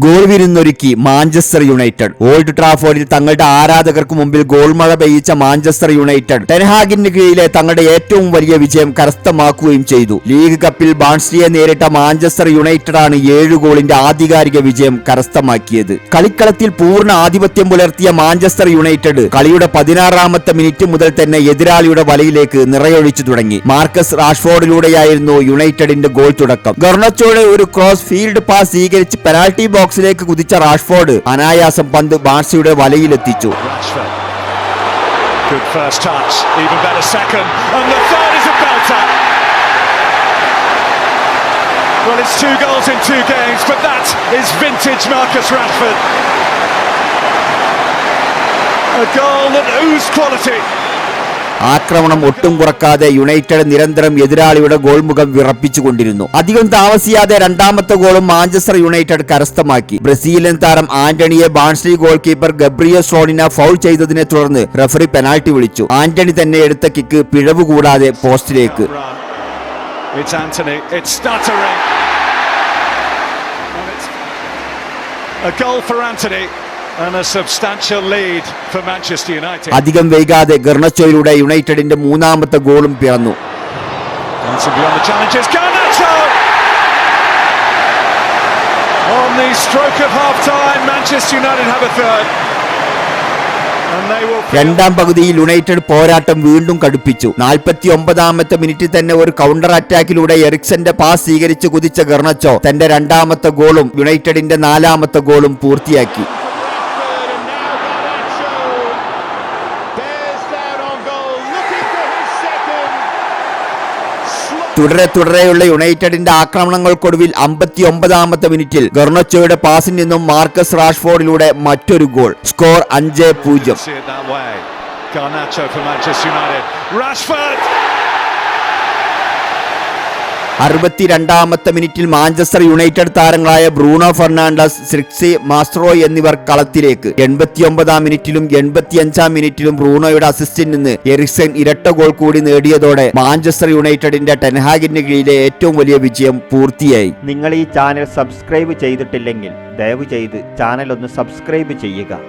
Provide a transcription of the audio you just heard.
Goal വിരുന്നൊരുക്കി Manchester United. Old ട്രാഫോർഡിൽ തങ്ങളുടെ ആരാധകർക്ക് മുമ്പിൽ ഗോൾ മഴ പെയ്യിച്ച മാഞ്ചസ്റ്റർ യുണൈറ്റഡ് ടെൻഹാഗിന് കീഴിലെ തങ്ങളുടെ ഏറ്റവും വലിയ വിജയം കരസ്ഥമാക്കുകയും ചെയ്തു. ലീഗ് കപ്പിൽ ബാൺസ്ലിയെ നേരിട്ട മാഞ്ചസ്റ്റർ യുണൈറ്റഡ് ആണ് 7 ഗോളിന്റെ ആധികാരിക വിജയം കരസ്ഥമാക്കിയത്. കളിക്കളത്തിൽ പൂർണ്ണ ആധിപത്യം പുലർത്തിയ മാഞ്ചസ്റ്റർ യുണൈറ്റഡ് കളിയുടെ 16ാമത്തെ മിനിറ്റ് മുതൽ തന്നെ എതിരാളിയുടെ വലയിലേക്ക് നിറയൊഴിച്ചു തുടങ്ങി. മാർക്കസ് റാഷ്ഫോർഡിലൂടെയായിരുന്നു യുണൈറ്റഡിന്റെ ഗോൾ തുടക്കം. ഗർണച്ചോയുടെ ഒരു ക്രോസ് ഫീൽഡ് പാസ് സ്വീകരിച്ച് പെനാൽറ്റി ബോക്സിലേക്ക് കുതിച്ച റാഷ്ഫോർഡ് അനായാസം പന്ത് ബാഴ്സയുടെ വലയിലെത്തിച്ചു. Well, it's 2 goals in 2 games, but that is vintage Marcus Rashford. A goal that oozed quality. ആക്രമണം ഒട്ടും കുറക്കാതെ യുണൈറ്റഡ് നിരന്തരം എതിരാളിയുടെ ഗോൾ മുഖം വിറപ്പിച്ചുകൊണ്ടിരുന്നു. അധികം താമസിയാതെ രണ്ടാമത്തെ ഗോളും മാഞ്ചസ്റ്റർ യുണൈറ്റഡ് കരസ്ഥമാക്കി. ബ്രസീലിയൻ താരം ആന്റണിയെ ബാൺസ്ലി ഗോൾ കീപ്പർ ഗബ്രിയോ സ്ട്രോണിന ഫൗൾ ചെയ്തതിനെ തുടർന്ന് റഫറി പെനാൽറ്റി വിളിച്ചു. ആന്റണി തന്നെ എടുത്ത കിക്ക് പിഴവ് കൂടാതെ പോസ്റ്റിലേക്ക്. അധികം വൈകാതെ ഗർണച്ചോയിലൂടെ യുണൈറ്റഡിന്റെ 3ാമത്തെ ഗോളും പിറന്നു. രണ്ടാം പകുതിയിൽ യുണൈറ്റഡ് പോരാട്ടം വീണ്ടും കടുപ്പിച്ചു. 49ാമത്തെ മിനിറ്റിൽ തന്നെ ഒരു കൗണ്ടർ അറ്റാക്കിലൂടെ എറിക്സന്റെ പാസ് സ്വീകരിച്ച് കുതിച്ച ഗർണച്ചോ തന്റെ 2ാമത്തെ ഗോളും യുണൈറ്റഡിന്റെ 4ാമത്തെ ഗോളും പൂർത്തിയാക്കി. തുടരെയുള്ള യുണൈറ്റഡിന്റെ ആക്രമണങ്ങൾക്കൊടുവിൽ 59ാമത്തെ മിനിറ്റിൽ ഗർണച്ചോയുടെ പാസിൽ നിന്നും മാർക്കസ് റാഷ്ഫോർഡിലൂടെ മറ്റൊരു ഗോൾ. സ്കോർ 5-0. 62ാമത്തെ മിനിറ്റിൽ മാഞ്ചസ്റ്റർ യുണൈറ്റഡ് താരങ്ങളായ ബ്രൂണോ ഫെർണാണ്ടസ്, സിർക്സി മാസ്ട്രോയ് എന്നിവർ കളത്തിലേക്ക്. 89ാം മിനിറ്റിലും 85ാം മിനിറ്റിലും ബ്രൂണോയുടെ അസിസ്റ്റിൽ നിന്ന് എറിക്സൺ ഇരട്ട ഗോൾ കൂടി നേടിയതോടെ മാഞ്ചസ്റ്റർ യുണൈറ്റഡിന്റെ ടെൻഹാഗിന് കീഴിലെ ഏറ്റവും വലിയ വിജയം പൂർത്തിയായി. നിങ്ങൾ ഈ ചാനൽ സബ്സ്ക്രൈബ് ചെയ്തിട്ടില്ലെങ്കിൽ ദയവ് ചെയ്ത് ചാനൽ ഒന്ന് സബ്സ്ക്രൈബ് ചെയ്യുക.